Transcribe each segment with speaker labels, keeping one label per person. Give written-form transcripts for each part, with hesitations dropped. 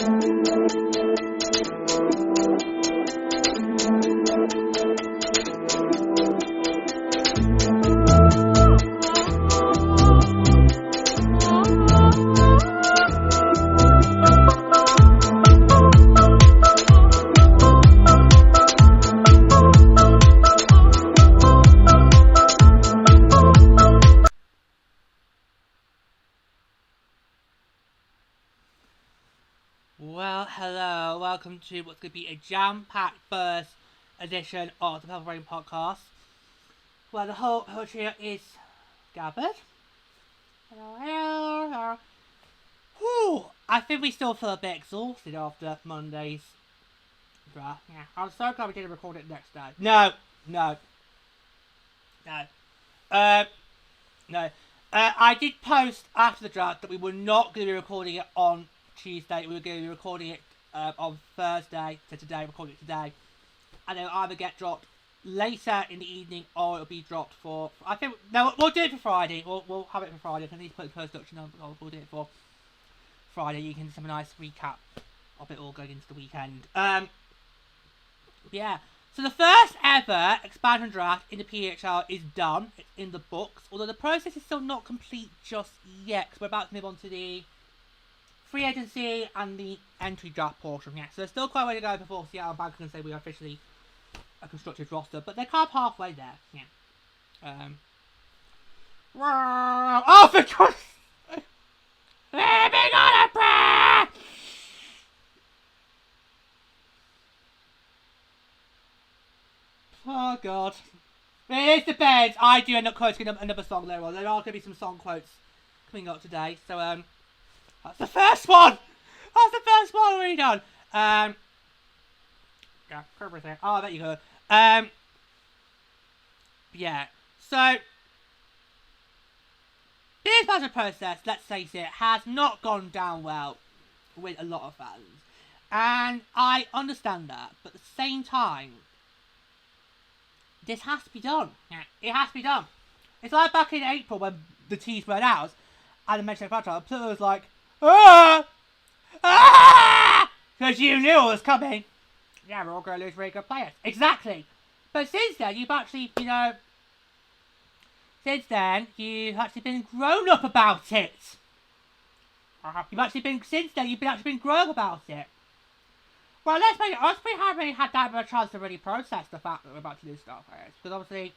Speaker 1: Well, hello, welcome to what's going to be a jam-packed first edition of the Purple Rain podcast, where the whole trio is gathered. Hello. Whew, I think we still feel a bit exhausted after Monday's draft. Yeah, I'm so glad we didn't record it next day. No. I did post after the draft that we were not going to be recording it on Tuesday. We were going to be recording it on Thursday. So today, recording it today, and it'll either get dropped later in the evening or it'll be dropped for. I think no, we'll do it for Friday. We'll have it for Friday. I need to put the post-production on. We'll do it for Friday. You can have a nice recap of it all going into the weekend. Yeah. So the first ever expansion draft in the PWHL is done. It's in the books, although the process is still not complete just yet, because we're about to move on to the free agency and the entry draft portion. Yeah, so there's still quite a way to go before Seattle Bank can say we are officially a constructed roster, but they're kind of halfway there. Yeah. Oh, for God's sake! Living on a prayer! Oh God. It depends. I do end up quoting another song later on. There are going to be some song quotes coming up today. So, that's the first one! That's the first one already done. Yeah, everything. Oh, there you go. Yeah. So, this budget process, let's face it, has not gone down well with a lot of fans. And I understand that, but at the same time, this has to be done. Yeah, it has to be done. It's like back in April when the teas ran out, and the Manchester United player was like, because you knew it was coming. Yeah, we're all going to lose really good players. Exactly. But since then, you've actually, you've actually been grown up about it. You've actually been grown up about it. Well, let's make it. We haven't really had that much chance to really process the fact that we're about to do stuff, right? Because obviously,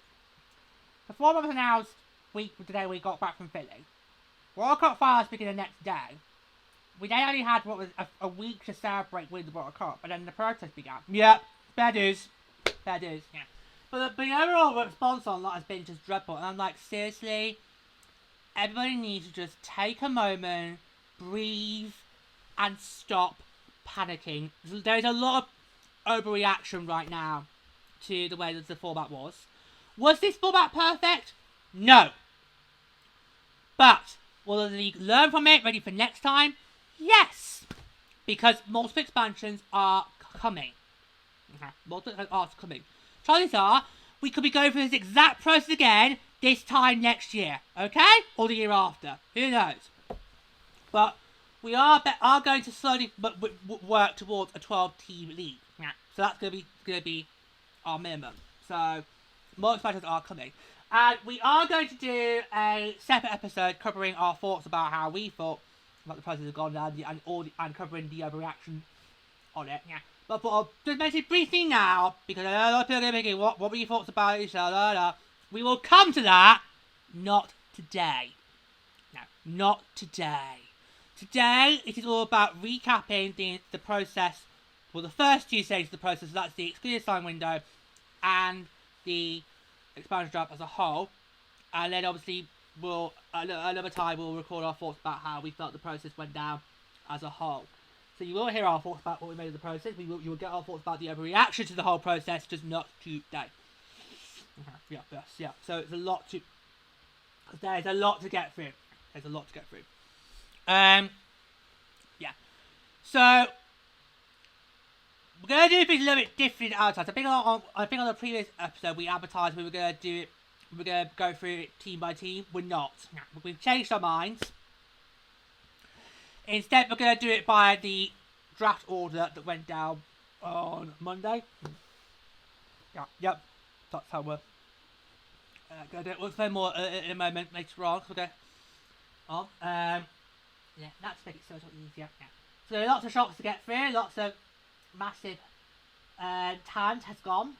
Speaker 1: before it was announced the day we got back from Philly, World Cup finals begin the next day. We then only had what was a week to celebrate winning the World Cup, and then the protest began. Yep, fair dues. Yeah. But the overall response on that has been just dreadful, and I'm like, seriously, everybody needs to just take a moment, breathe, and stop panicking. There's a lot of overreaction right now to the way that the format was. Was this format perfect? No. But will the league learn from it, ready for next time? Yes. Because multiple expansions are coming. Chances are, we could be going through this exact process again this time next year. Okay? Or the year after. Who knows? But we are going to slowly work towards a 12-team league. Yeah. So that's going to be our minimum. So more expansions are coming. And we are going to do a separate episode covering our thoughts about how we thought about the process has gone down and covering the overreaction on it. Yeah. But I'll just mention it briefly now, because I know a lot of people are thinking, what were your thoughts about it? We will come to that. Not today. No, not today. Today, it is all about recapping the process, well, the first two stages of the process, so that's the exclusive sign window and the expansion draft as a whole. And then, obviously, another time we'll record our thoughts about how we felt the process went down as a whole. So you will hear our thoughts about what we made of the process. You will get our thoughts about the overreaction to the whole process, just not today. Yeah. So it's a lot to... There's a lot to get through. Yeah. So we're gonna do things a little bit different outside. I think on the previous episode we advertised we were gonna do it. We're gonna go through it team by team. We're not. We've changed our minds. Instead, we're gonna do it by the draft order that went down on Monday. Yeah, yep, that's how we're going to do it. We'll explain more in a moment later on. We'll go on. Yeah, that's make it so much easier. Yeah. So lots of shocks to get through, lots of massive talent has gone.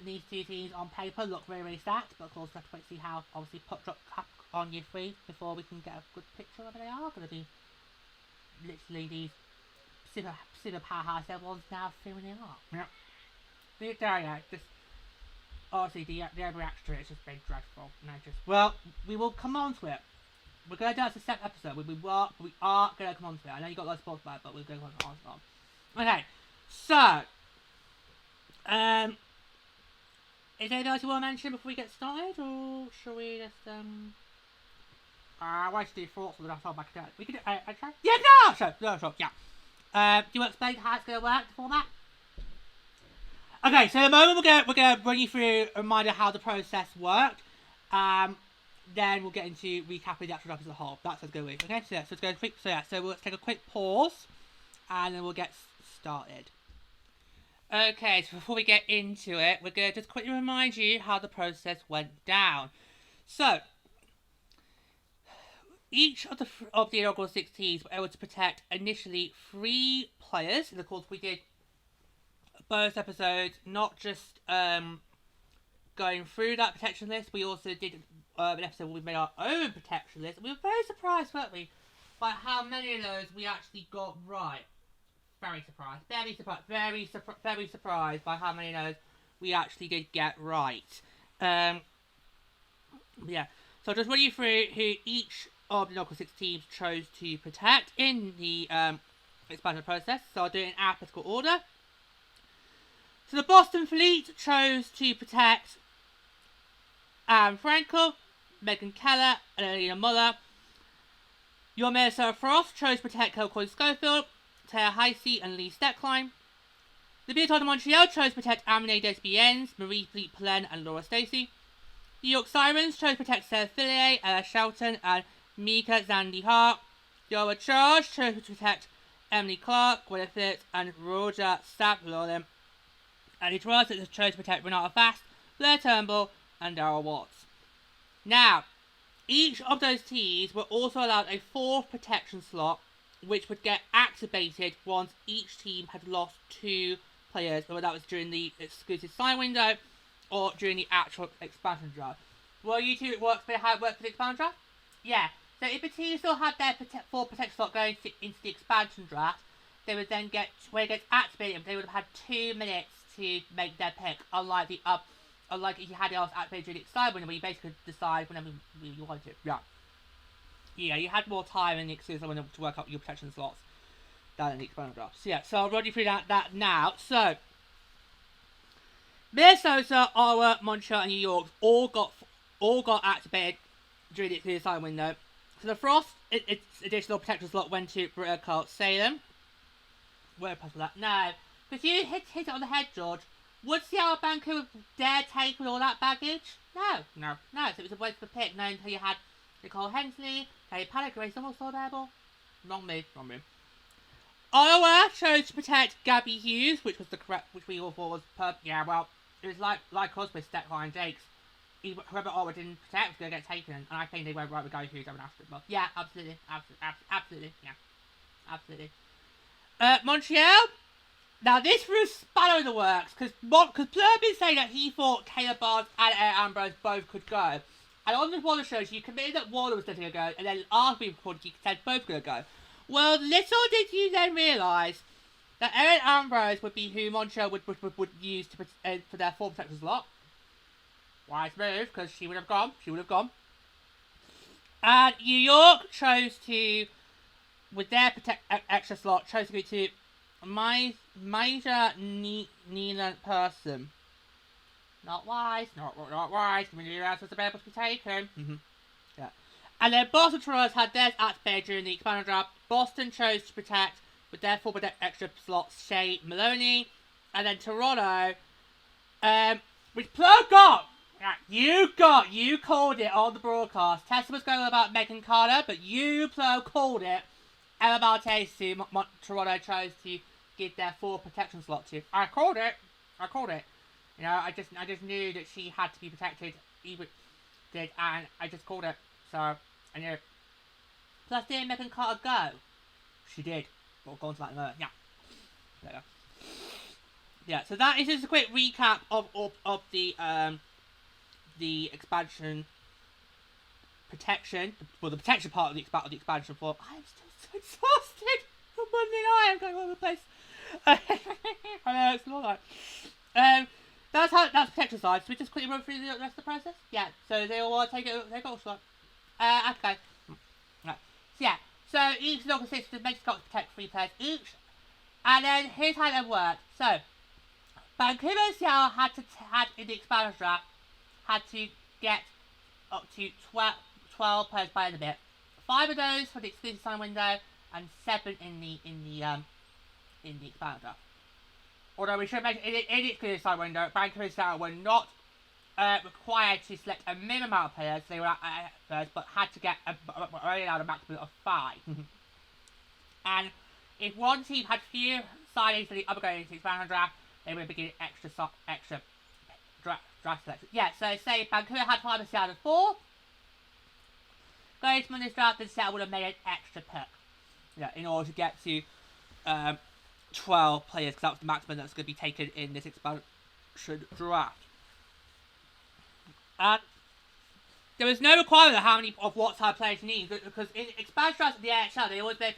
Speaker 1: These two teams on paper look really, really stacked, but of course we have to wait to see how obviously puck drop on year 3 before we can get a good picture of whether they are going to be literally these super powerhouse ones now feeling they are. Yeah. Yeah, just honestly the overreaction to it has just been dreadful. And well, we will come on to it. We're going to do it as a separate episode. We are going to come on to it. I know you got lots of thoughts about it, but we're going to come on to it. Okay, so is there anything else you want to mention before we get started, or shall we just I want to do thoughts on the last time back to we could do try? Yeah, no, yeah. Do you want to explain how it's going to work, the format? Okay, so in a moment we're going to run you through a reminder how the process worked. Then we'll get into recapping the actual draft as a whole. That's what's going to be. Okay, so let's go quick. So let's take a quick pause, and then we'll get started. Okay, so before we get into it, we're going to just quickly remind you how the process went down. So, each of the inaugural 6 teams were able to protect initially 3 players. And of course, we did both episodes, not just going through that protection list. We also did an episode where we made our own protection list. We were very surprised, weren't we, by how many of those we actually got right. Very surprised by how many of those we actually did get right. Yeah, so I'll just run you through who each of the local 6 teams chose to protect in the expansion process. So I'll do it in alphabetical order. So the Boston Fleet chose to protect Aaron Frankel, Megan Keller, and Alina Muller. Your Minnesota Frost chose to protect Kelcoy Schofield, Taya Heisey, and Lee Steckline. The Beatles de Montreal chose to protect Amine Desbiens, Marie Fleet Plen, and Laura Stacey. The York Sirens chose to protect Sarah Fillier, Ella Shelton, and Mika Zandy Hart. The Ottawa Charge chose to protect Emily Clark, Gwyneth Phillips, and Roger Sapp-Lolin. And the Toronto chose to protect Renata Fast, Blair Turnbull, and Darryl Watts. Now, each of those teams were also allowed a 4th protection slot, which would get activated once each team had lost 2 players, whether that was during the exclusive sign window or during the actual expansion draft. Well, you two how it works for the expansion draft? Yeah. So if a team still had their 4 protection slot going into the expansion draft, they would then get, when it gets activated, they would have had 2 minutes to make their pick, unlike if you had it activated during the expansion window, where you basically could decide whenever you wanted to. Yeah. Yeah, you had more time in the exclusive window to work out your protection slots than in the expansion draft. So yeah, so I'll run you through that now. So, Minnesota, Ottawa, Montreal, and New York all got activated during the exclusive sign window. So the Frost, its additional protection slot went to Britta Carl Salem. Where possible that? No. Because you hit it on the head, George. Would Seattle Vancouver dare take with all that baggage? No. So it was a waste of a pick. No, until you had Nicole Hensley, Kelly Paddock, Grace Somerville still available. Wrong move. Ottawa chose to protect Gabby Hughes, which was the correct, which we all thought was perfect. Yeah, well, it was like us with Steckline and Jakes. Whoever Ottawa didn't protect was going to get taken, and I think they went right with Gabby Hughes over Astrid. But yeah, absolutely, yeah, absolutely. Montreal. Now, this threw a spanner in the works, because Blur been saying that he thought Taylor Barnes and Eric Ambrose both could go. And on the Waller shows, you committed that Waller was going to go, and then after we recorded, you said both going to go. Well, little did you then realise that Eric Ambrose would be who Montreal would use for their 4 protection slot. Wise move, because she would have gone. And New York chose to, with their extra slot, chose to go to Major Neelan person. Not wise. I mean, the US was able to be taken. Yeah. And then Boston Toronto had theirs activated during the expansion draft. Boston chose to protect, with their 4 extra slots, Shea Maloney. And then Toronto, which Plug got. You called it on the broadcast. Tessa was going on about Megan Carter, but you, Plug, called it. Emma Maltese to Toronto chose to give their 4 protection slot to. I called it. You know, I just knew that she had to be protected. Even did, and I just called it. So I knew. Plus, did Megan Carter go? She did. We'll go on to that in a minute. Yeah. There you go. Yeah. So that is just a quick recap of the expansion protection. Well, the protection part of the expansion form. I am still so exhausted from Monday night. I'm going all over the place. I know it's not like. That's protection side. So we just quickly run through the rest of the process. Yeah. So they all take it. They got all shot. Okay. Right. So yeah. So each dog consists of magic to protect 3 players each. And then here's how they work. So Vancouver and Seattle had in the expansion draft had to get up to 12 players by the bit. 5 of those for the exclusive sign window, and 7 in the expansion draft. Although we should mention, in the exclusive sign window, Vancouver and Seattle were not required to select a minimum amount of players. They were at first, but had to get only allowed a maximum of 5. And if one team had fewer signings than the other going into the expansion draft, they would begin extra draft selection. Yeah, so say Vancouver had 5 and Seattle had 4. Going to Monday's draft, then Seattle would have made an extra pick. Yeah, in order to get to 12 players, because that was the maximum that's going to be taken in this expansion draft. And there was no requirement of how many of what type of players you need, because in expansion drafts of the AHL, they always say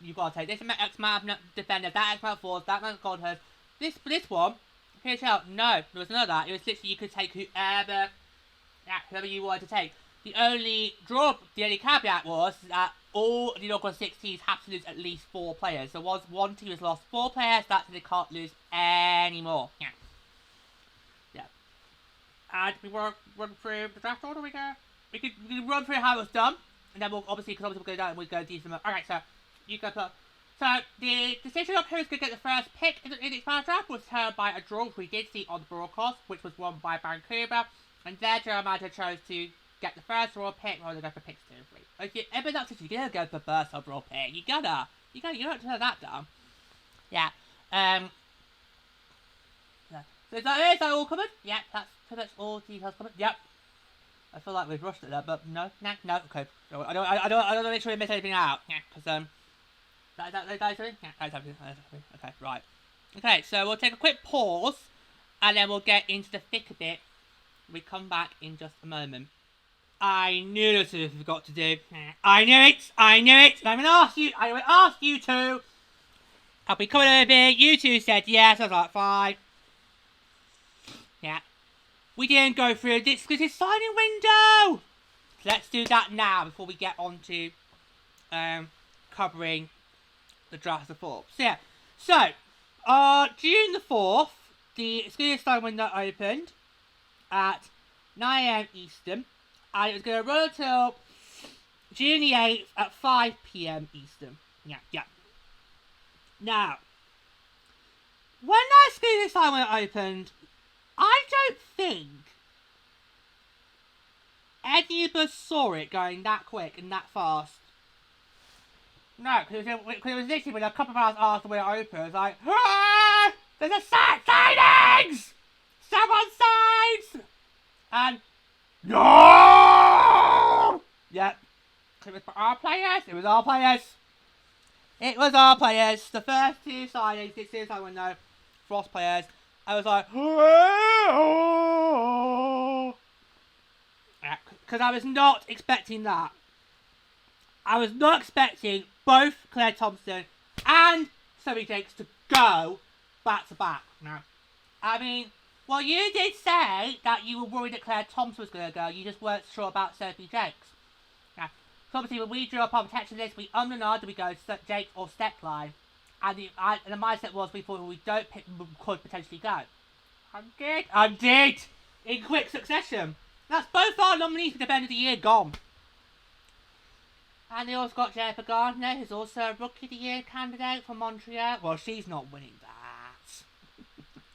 Speaker 1: you've got to take this X amount of defenders, that X amount of forwards, that amount of gold holders. This one, PHL, no, there was none of that. It was literally you could take whoever you wanted to take. The only caveat was that all the inaugural 16s have to lose at least 4 players. So once one team has lost 4 players, that's they can't lose anymore. Yeah. And we run through the draft order. We can run through how it was done, and then we'll obviously we'll go down and we'll go do some. Alright, so you go put. So the decision of who's going to get the first pick in the expansion draft was determined by a draw, which we did see on the broadcast, which was won by Vancouver, and there Jeremiah chose to get the first raw pick rather than go for picks 2 and 3. If you're ever not such, you're gonna go for the first overall pick. You don't turn that down. Yeah. So is that all covered? Yeah, that's pretty much all details covered. Yep. I feel like we've rushed it there, but no, okay. I don't make sure we miss anything out. Yeah, because that's everything. Yeah, that's everything. Okay, right. Okay, so we'll take a quick pause, and then we'll get into the thick of it. We come back in just a moment. I knew that's what I forgot to do. I knew it. And I'm gonna ask you two. I'll be coming over here. You two said yes. I was like, fine. Yeah. We didn't go through this exclusive signing window. So let's do that now before we get on to covering the draft of 4. So yeah. So June the 4th, the exclusive signing window opened at 9 AM Eastern. And it was going to run until June the 8th at 5 PM Eastern. Yeah. Now, when that exclusive signing window opened, I don't think any of us saw it going that quick and that fast. No, because it was literally when a couple of hours after when it opened, it was like, ah, there's a signings! Someone signs! And, no! Yep. It was our players. The first 2 signings, this is I know, Frost players. I was like, because I was not expecting that. I was not expecting both Claire Thompson and Sophie Jakes to go back to back. No. I mean, well, you did say that you were worried that Claire Thompson was going to go. You just weren't sure about Sophie Jakes. Now, so obviously, when we drew up our protection list, we did we go Jakes or Steckline? And the mindset was we thought we don't pick could potentially go. I did! In quick succession. That's both our nominees for the end of the year gone. And they also got Jennifer Gardner, who's also a Rookie of the Year candidate for Montreal. Well, she's not winning that.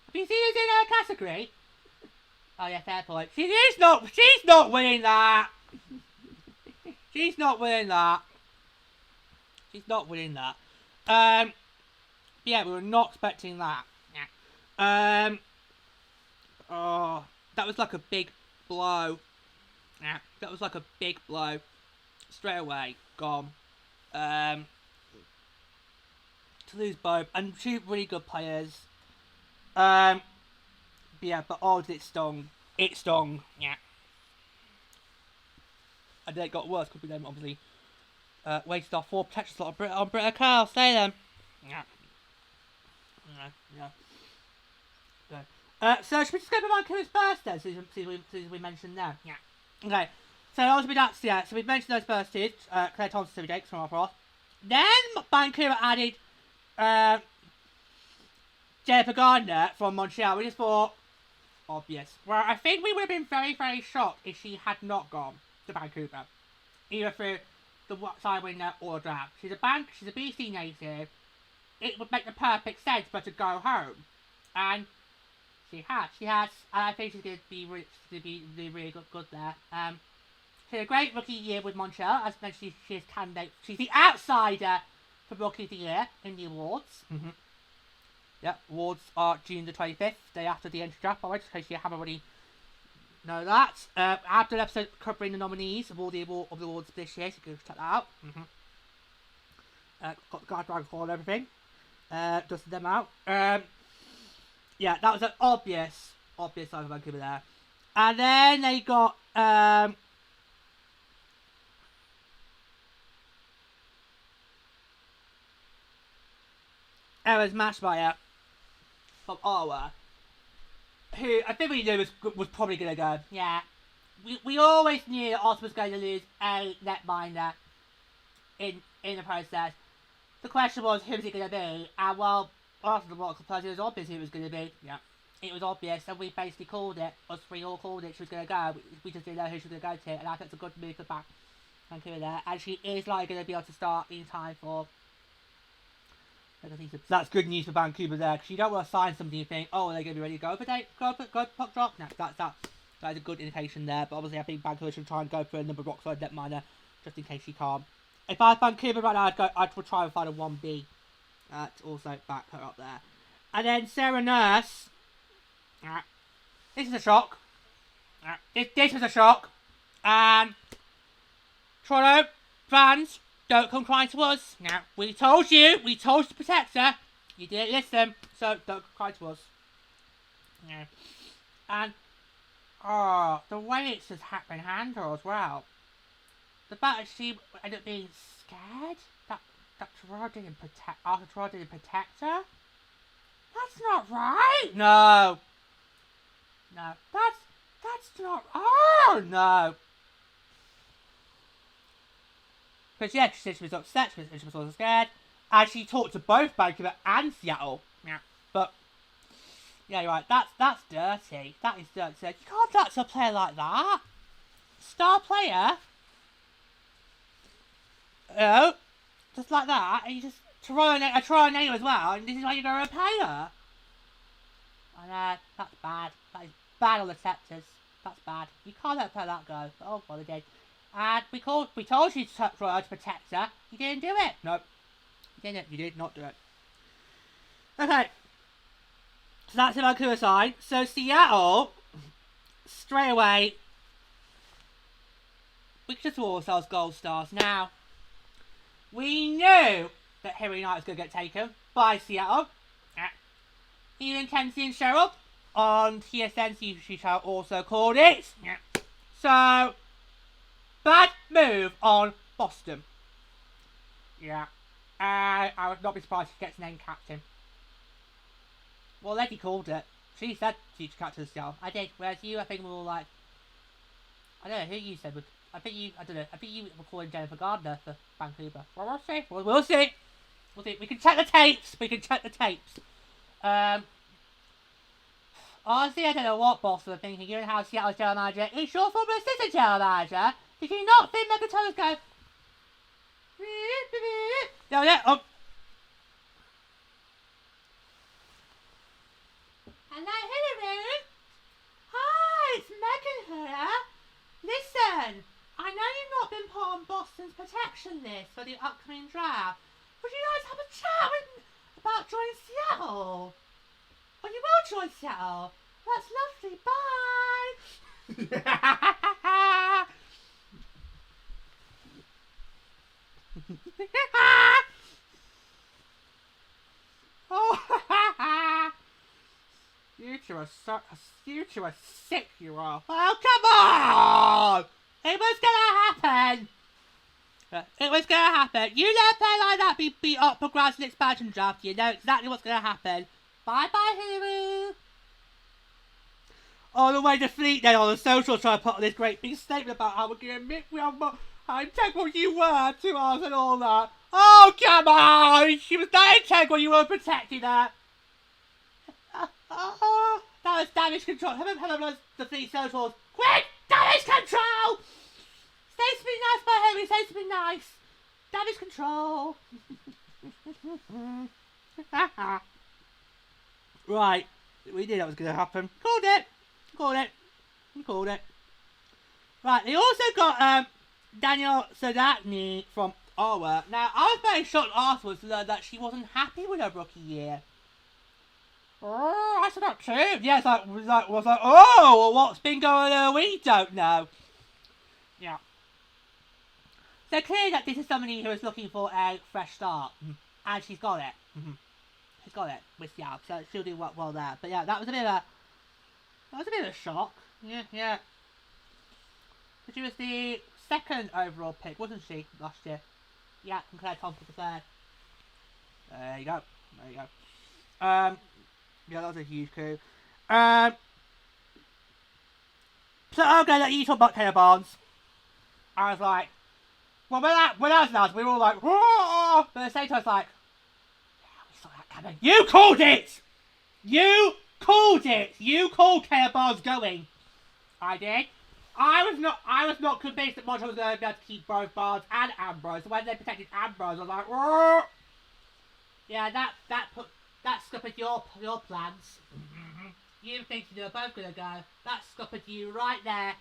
Speaker 1: Have you seen who's in her category? Oh yeah, fair point. She's not winning that. She's not winning that. She's not winning that. Yeah, we were not expecting that. Oh, that was like a big blow. That was like a big blow. Straight away, gone. To lose both, and two really good players. Yeah, but oh, it stung. It stung. Yeah. And then it got worse because we then obviously wasted our 4 protection slot on Britta Carl. Stay then. Yeah. So should we just go back to his birthday, since we mentioned that? Yeah. Okay. So obviously that's so we mentioned those first two, Claire Thompson, Sylvie Jakes from our Frost. Then Vancouver added Jennifer Gardner from Montreal. We just thought obvious. Well, I think we would have been very, very shocked if she had not gone to Vancouver, either through the side window or draft. She's a BC native. It would make the perfect sense for her to go home, and she has. And I think she's going to be really good there. She had a great rookie year with Montreal. As mentioned, she's candidate. She's the outsider for rookie of the year in the awards. Yep, awards are June the 25th, day after the entry draft, by the way, just in case you haven't already know that. After an episode covering the nominees of all the awards this year, so you can check that out. Got the Dragon Hall and everything. Dusted them out. Yeah, that was an obvious sign of Vancouver there. And then they got Eris Mashmeyer from Ottawa, who I think we knew was probably going to go. Yeah, we always knew Ottawa was going to lose a netminder in the process. The question was, who was it going to be? And well, after the Rock Plus, it was obvious who it was going to be. Yeah, it was obvious, and we basically called it. Us three all called it. She was going to go. We just didn't know who she was going to go to, and I think it's a good move for Vancouver there. And she is likely going to be able to start in time for. So that's good news for Vancouver there, because you don't want to sign somebody and think, oh, they're going to be ready to go for puck drop. No, that is a good indication there. But obviously, I think Vancouver should try and go for a number rockside netminer, just in case she can't. If I was Vancouver right now, I'd try and find a 1B to also back her up there. And then Sarah Nurse. This is a shock. This was a shock. And Toronto fans, don't come crying to us. Now, we told you to protect her. You didn't listen, so don't cry to us. Yeah. And, the way it's just been handled as well. The fact that she ended up being scared that Toronto didn't protect her. That's not right. No, that's not. Oh no. Because yeah, she said she was upset, she was also scared, and she talked to both Vancouver and Seattle. Yeah. But yeah, you're right. That's dirty. That is dirty. You can't touch a player like that. Star player. Oh, just like that, and you just try a name as well, and this is how you're going to pay her. I know, that's bad. That is bad on the sectors. That's bad. You can't let her that go. Oh, well, they did. And we told you to try to protect her. You didn't do it. Nope. You didn't. You did not do it. Okay. So that's the Vancouver side. So Seattle, straight away, we just saw ourselves gold stars. Now, we knew that Harry Knight was going to get taken by Seattle. Even Kenzie and Cheryl on TSN, she also called it. So, bad move on Boston. Yeah. I would not be surprised if she gets named captain. Well, Letty called it. She said she's captain of Seattle. I did. Whereas you, I think, were all like, I don't know who you said. I think you were calling Jennifer Gardner for Vancouver. Well, we'll see. We'll see. We can check the tapes. Honestly, I don't know what Boston are thinking, given how Seattle's general manager is your former assistant general manager. Did you not think Megatones go? Yeah. Oh. Hello, Hillary. Hi, it's Megan here. Listen, I know you've not been put on Boston's protection list for the upcoming draft. Would you like to have a chat with about joining Seattle? Oh, you will join Seattle. That's lovely. Bye. Oh, you two are sick, you are. Oh, come on! It was gonna happen. It was gonna happen. You let a player like that be beat up progress in expansion draft. You know exactly what's gonna happen. Bye bye, Huru. All the way to Fleet then on the social trying to put on this great big statement about how we're gonna admit how integral you were to us and all that. Oh, come on! She was not integral, you were protecting her. That was damage control. Hello, the Fleet socials. Quick! Damage control! Say something nice by Henry, say something nice. Damage control. Right. We knew that was going to happen. Called it. Right, they also got Daniel Sadakny from Ottawa. Now, I was very shocked afterwards to learn that she wasn't happy with her rookie year. Oh, I said that too. Yeah, was like, oh, well, what's been going on? We don't know. Yeah. So clearly that this is somebody who is looking for a fresh start. And she's got it. She's got it with Seattle, so she'll do well there. But yeah, that was a bit of a shock. Yeah. But she was the second overall pick, wasn't she, last year? Yeah, and Claire Thompson the third. There you go. Yeah, that was a huge coup. So I'm gonna let you talk about Taylor Barnes. I was like, well, when I was announced, we were all like, whoa! But at the same time, I was like, yeah, we saw that coming. You called it! You called Taylor Barnes going. I did. I was not convinced that Montreal was going to be able to keep both Barnes and Ambrose. So when they protected Ambrose, I was like, whoa! Yeah, that scuppered your plans. You think you were both gonna go. That scuppered you right there.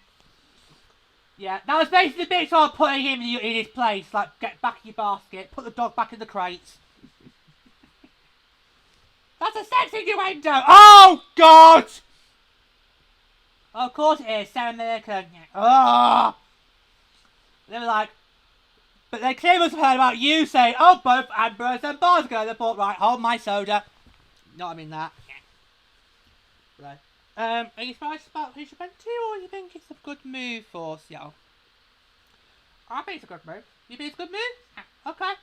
Speaker 1: Yeah, that was basically the bit of putting him in his place. Like, get back in your basket, put the dog back in the crates. That's a sexy innuendo! Oh, God! Of course it is, Sarah Millican. Oh! They were like, but they clearly must have heard about you saying, oh, both Ambrose and Barnes go. They thought, right, hold my soda. No, I mean that. Right. Are you surprised about who she went to, or do you think it's a good move for Seattle? I think it's a good move. You think it's a good move? Yeah. Okay.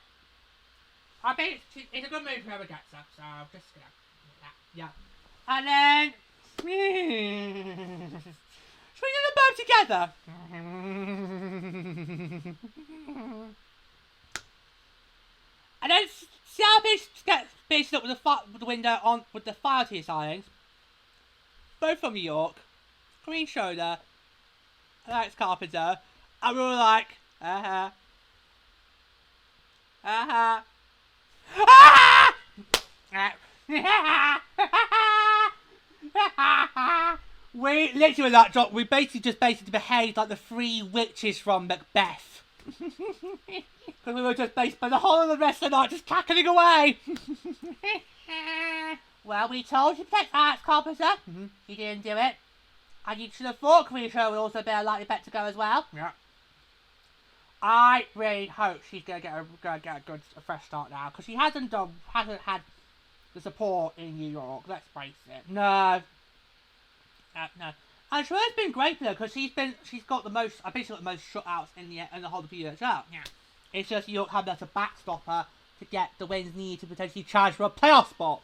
Speaker 1: I think it's a good move whoever gets her, so I'm just gonna do that. Yeah. And then should we do them both together? And then Seattle gets faced up with the window on with the fire tier signings. Both from New York. Green Shoulder. Alex Carpenter. And we were like, we literally with that drop, we basically behaved like the three witches from Macbeth. Because we were just basically the whole of the rest of the night just cackling away. Well, we told you to protect Alex Carpenter. You didn't do it. And you should have thought Green Show would also be a likely bet to go as well. Yeah. I really hope she's gonna get a fresh start now, because she hasn't had the support in New York. Let's face it. No. No. And she has been great for her, because she's got the most. I think she's got the most shutouts in the whole of the PWHL. Yeah. It's just New York having to backstop her to get the wins needed to potentially charge for a playoff spot.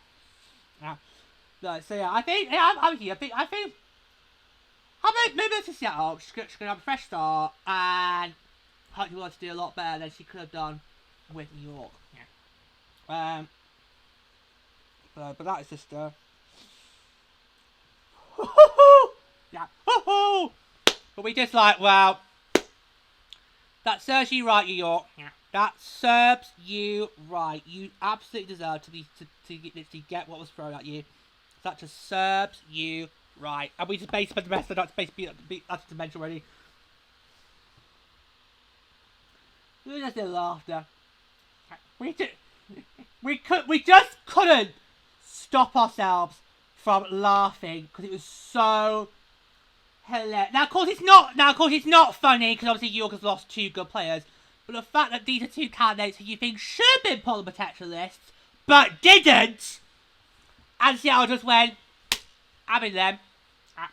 Speaker 1: Yeah. So yeah, I think maybe it's a Seattle. She's gonna have a fresh start, and hopefully wants to do a lot better than she could have done with New York. Yeah. But that is just yeah. But we just like, well, that serves you right, New York. Yeah. That serves you right. You absolutely deserve to literally get what was thrown at you. That just serves you right. And we just basically spent the rest of the night to basically that's the mention already. It was just a laughter. We just couldn't stop ourselves from laughing because it was so hilarious. Now, of course, it's not funny because obviously York has lost 2 good players. But the fact that these are 2 candidates who you think should have been put on the protection list, but didn't, and Seattle just went, having them. I'm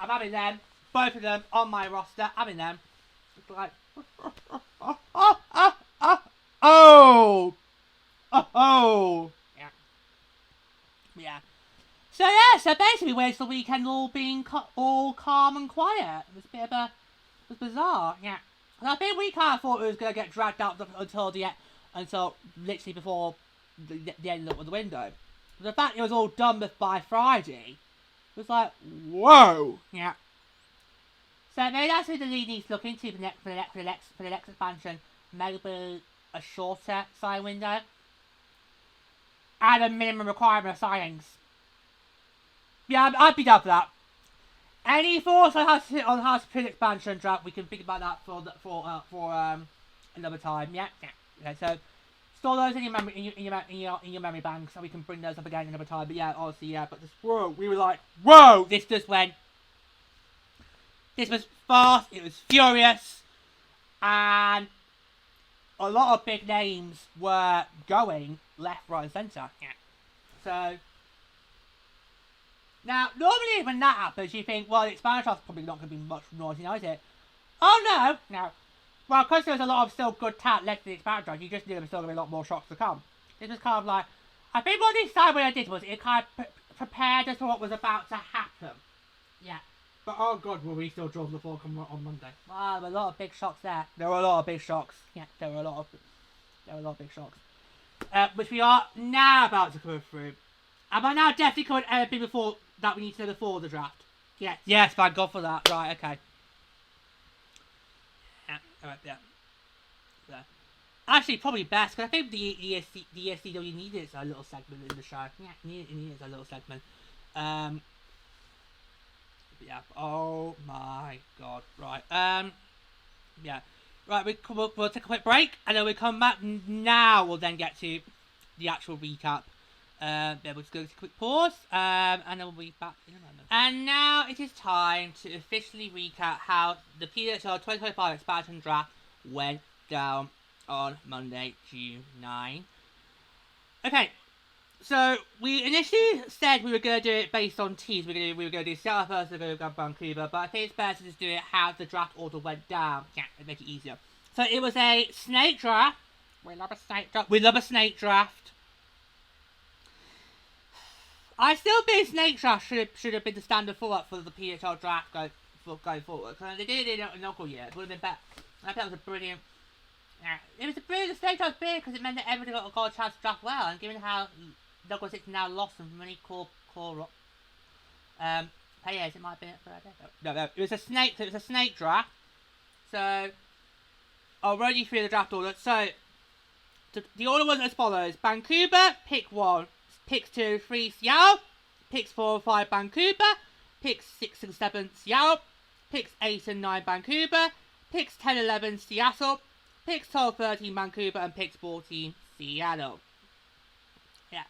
Speaker 1: having them. Both of them on my roster. Having them. It's like, yeah. So basically we went to the weekend all being all calm and quiet. It was a bit of it was bizarre, yeah. And I think we kind of thought it was going to get dragged out until literally before the end of the window. But the fact it was all done by Friday was like, whoa, yeah. So maybe that's what the league needs to look into for the next expansion. Maybe a shorter sign window and a minimum requirement of signings. Yeah, I'd be down for that. Any thoughts on how to print expansion draft? We can think about that for another time. Yeah. Okay, so store those in your memory banks, so we can bring those up again another time. But yeah, honestly, yeah. But we were like, whoa! This just went. This was fast. It was furious, and a lot of big names were going left, right, and centre. Yeah. So. Now, normally when that happens, you think, well, the expansion draft's probably not going to be much naughty now, is it? Oh, no. No. Well, because there's a lot of still good talent left in the expansion draft, you just knew there was still going to be a lot more shocks to come. This was kind of like, I think what this time when I did was it kind of prepared us for what was about to happen. Yeah. But, oh, God, will we still draw the floor on Monday? Wow, there were a lot of big shocks there. There were a lot of big shocks. Yeah, there were a lot of big shocks. Which we are now about to go through. Am I now definitely covered everything before that we need to know before the draft? Yes. Yes, thank God for that. Right, okay. Yeah, alright, yeah. Actually, probably best, because I think the ESCW needed a little segment in the show. Yeah, it needed a little segment. Yeah, oh my God. Right, yeah. Right, we'll take a quick break, and then we'll come back. Now we'll then get to the actual recap. Then we'll just go to a quick pause, and then we'll be back in a moment. And now it is time to officially recap how the PWHL 2025 expansion draft went down on Monday, June 9. Okay, so we initially said we were going to do it based on teams. We were going to do Seattle first, we were going to go Vancouver, but I think it's better to just do it how the draft order went down. Yeah, it'll make it easier. So it was a snake draft. We love a snake draft. I still think snake draft should have been the standard format for the PWHL draft going forward. Because they did it in a local year. It would have been better. I think that was a brilliant. Yeah, it was a brilliant. The snake draft was big because it meant that everybody got a chance to draft well. And given how local six now lost some many core players, it might have been it for a day. No. It was a snake draft. So I'll run you through the draft order. So the order was as follows: Vancouver, pick 1. Picks 2, 3, Seattle. Picks 4 and 5, Vancouver. Picks 6 and 7, Seattle. Picks 8 and 9, Vancouver. Picks 10, 11, Seattle. Picks 12, 13, Vancouver. And picks 14, Seattle. Yeah.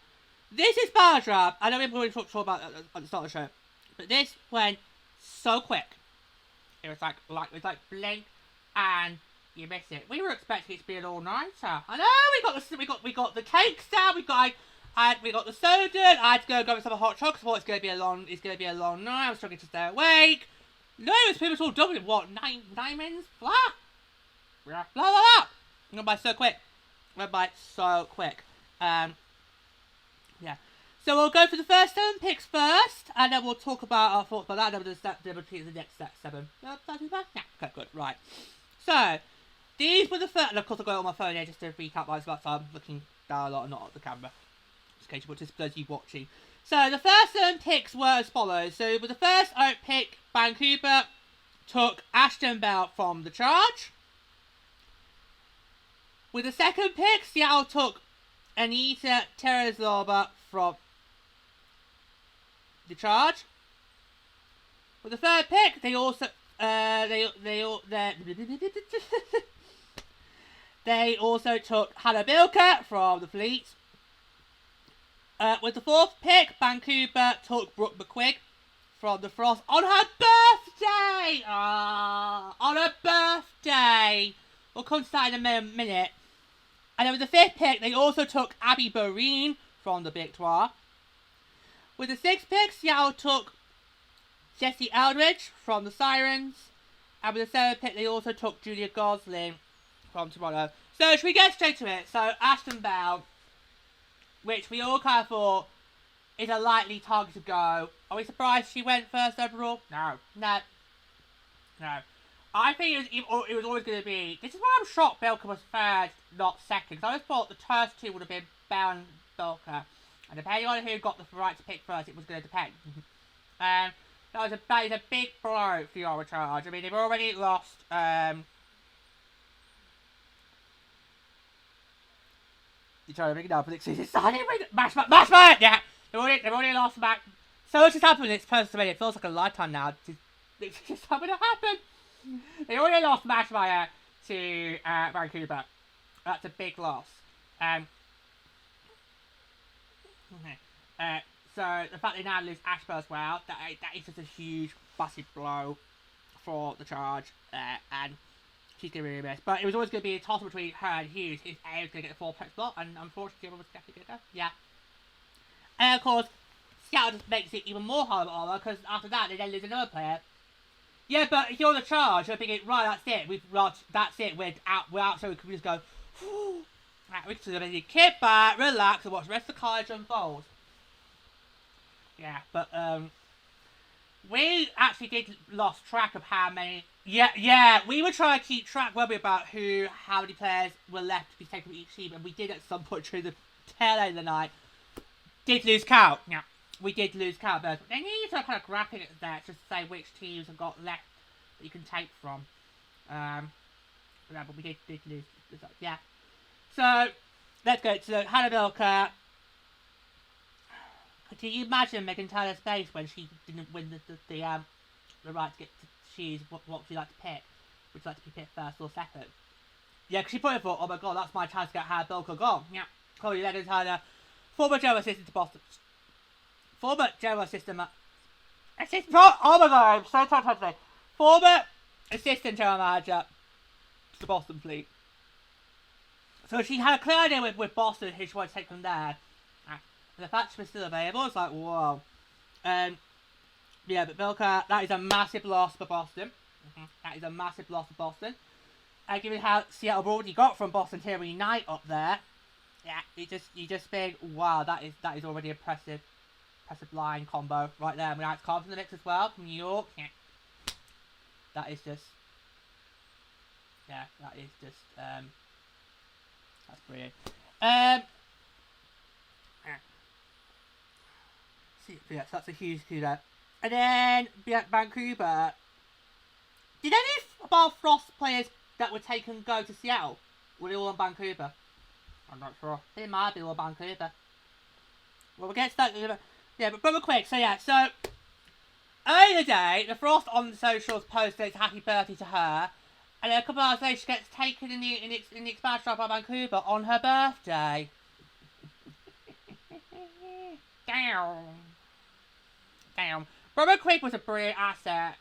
Speaker 1: This is bar draft. I know we've already talked about that at the start of the show. But this went so quick. It was like blink and you miss it. We were expecting it to be an all-nighter. I know we got the cakes down. We got the soda. I had to go with some hot chocolate. I thought it's going to be a long night. I was struggling to stay awake. No, it was pretty much all done in what, 9 minutes flat. Blah blah blah. It went by so quick. Yeah. So we'll go for the first 7 picks first, and then we'll talk about our thoughts about that. And then we'll take the next 7. Yeah, okay, good. Right. So these were the first. And of course, I got it on my phone here just to recap my spots. I'm looking down a lot, and not at the camera. Just those you watching. So the first 7 picks were as follows. So with the first pick, Vancouver took Ashton Bell from the Charge. With the second pick, Seattle took Anita Tereslova from the Charge. With the third pick, they also They also took Hannah Bilker from the Fleet. With the 4th pick, Vancouver took Brooke McQuigg from the Frost on her birthday! On her birthday! We'll come to that in a minute. And then with the 5th pick, they also took Abby Boreen from the Victoire. With the 6th pick, Seattle took Jessie Eldridge from the Sirens. And with the 7th pick, they also took Julia Gosling from Toronto. So, should we get straight to it? So, Ashton Bell, which we all kind of thought is a likely target to go. Are we surprised she went first overall? No. I think it was always going to be... This is why I'm shocked Belka was third, not second. Because I always thought the first two would have been Bell and Belka. And depending on who got the right to pick first, it was going to depend. That is a big blow for your charge. I mean, they've already lost... You're trying to bring it up for next season. Matchman! Yeah! They've already lost back. So much has happened in this first minute. It feels like a lifetime now. It's just having to happen. They already lost Matchmeyer to Vancouver. That's a big loss. So the fact they now lose Ashburn as well, that is just a huge, massive blow for the charge. And she's going to be missed. But it was always going to be a toss between her and Hughes. If A was going to get the 4th spot, and unfortunately, the other was going to get it. Yeah. And of course, Seattle just makes it even more horrible because after that, they then lose another player. Yeah, but if you're the charge, you're thinking, right, that's it. That's it. We're out, so we can just go, whew. Right, we can just kick back, relax, and watch the rest of the college unfold. Yeah, but we actually did lost track of how many. Yeah, we were trying to keep track, weren't we, about how many players were left to be taken from each team, and we did at some point during the tail end of the night. Did lose count. Yeah, we did lose count, but they need to kind of graphic it there just to say which teams have got left that you can take from. Yeah, but we did lose. Yeah. So let's go to Hannah Bilker. Can you imagine Megan Taylor's face when she didn't win the right to get to choose what would you like to pick? Would you like to be picked first or second? Yeah, because she probably thought, oh my god, that's my chance to get Hannah Bilker gone. Yeah. Chloe Megan Taylor, former general assistant to Boston. Former general assistant. Oh my god, I'm so tired today. Former assistant general manager to the Boston Fleet. So she had a clear idea with Boston who she wanted to take from there. And the fact she was still available, I was like, whoa. Yeah, but Bilker, that is a massive loss for Boston. That is a massive loss for Boston. And given how Seattle already got from Boston to Unite up there, yeah, you just think, wow, that is already impressive line combo right there. I mean, it's Carlton in the mix as well from New York. Yeah. That is just, that's brilliant. Yeah, so that's a huge coup there. And then Vancouver. Did any of our Frost players that were taken go to Seattle? Were they all on Vancouver? I'm not sure. They might be all on Vancouver. Well, we'll get to that. Yeah, but real quick. So yeah, so earlier today, the Frost on the socials posted it's happy birthday to her, and then a couple of hours later, she gets taken in the expansion draft by Vancouver on her birthday. Damn. Robert Quick was a brilliant asset.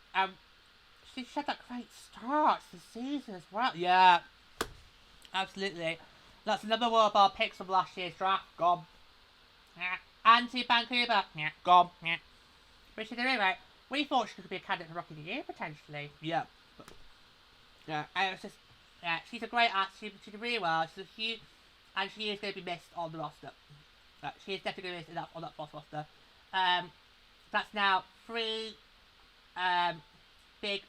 Speaker 1: She had that great start to the season as well. Yeah, absolutely. That's another one of our picks from last year's draft. Gone. Yeah. Anti-Vancouver. Yeah, gone. Yeah. But she's anyway. We thought she could be a candidate for Rookie of the Year, potentially. Yeah. But, yeah, and it was just... Yeah, she's a great athlete. She did really well. She's a huge... And she is going to be missed on the roster. She is definitely going to be missed on that boss roster. That's now 3 big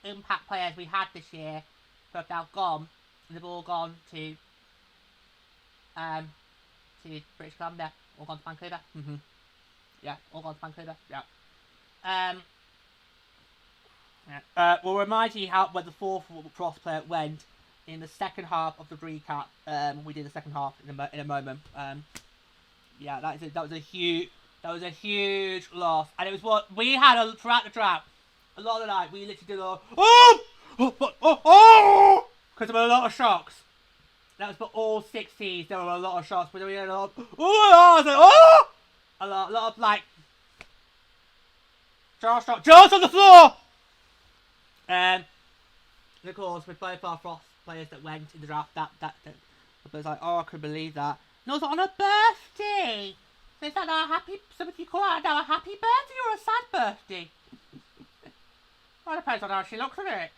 Speaker 1: impact players we had this year who have now gone. And they've all gone to British Columbia. All gone to Vancouver. Yeah, all gone to Vancouver. Yeah. We'll remind you where the 4th Frost player went in the second half of the recap. We did the second half in a moment. Yeah, that was a huge loss, and it was what we had throughout the draft. A lot of the night, we literally did because there were a lot of shocks. That was for all 60s. There were a lot of shots, but we had a lot of, oh! A lot of, like, jaws on the floor! And of course, with both our Frost players that went in the draft, that was like, oh, I couldn't believe that. And also on her birthday! So is that now a happy, some of you call that now a happy birthday or a sad birthday? Well, it depends on how she looks at it.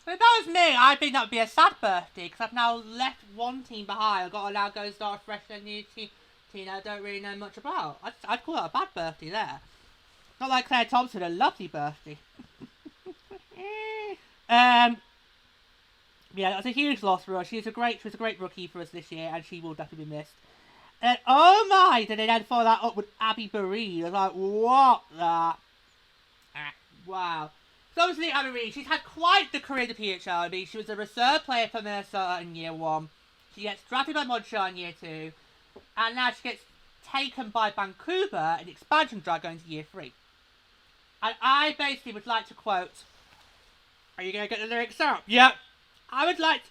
Speaker 1: But if that was me, I think that would be a sad birthday, because I've now left one team behind. I've got to now go and start a fresh and new team I don't really know much about. I'd call it a bad birthday there. Not like Claire Thompson, a lovely birthday. Yeah, that's a huge loss for us. She was a great rookie for us this year, and she will definitely be missed. And oh my, did they then follow that up with Abby Bereid? I was like, what the? Wow. So obviously Abby Bereid, she's had quite the career in the PWHL. I mean, she was a reserve player for Minnesota in year 1. She gets drafted by Montreal in year 2. And now she gets taken by Vancouver in expansion draft going to year 3. And I basically would like to quote, are you going to get the lyrics up? Yep. I would like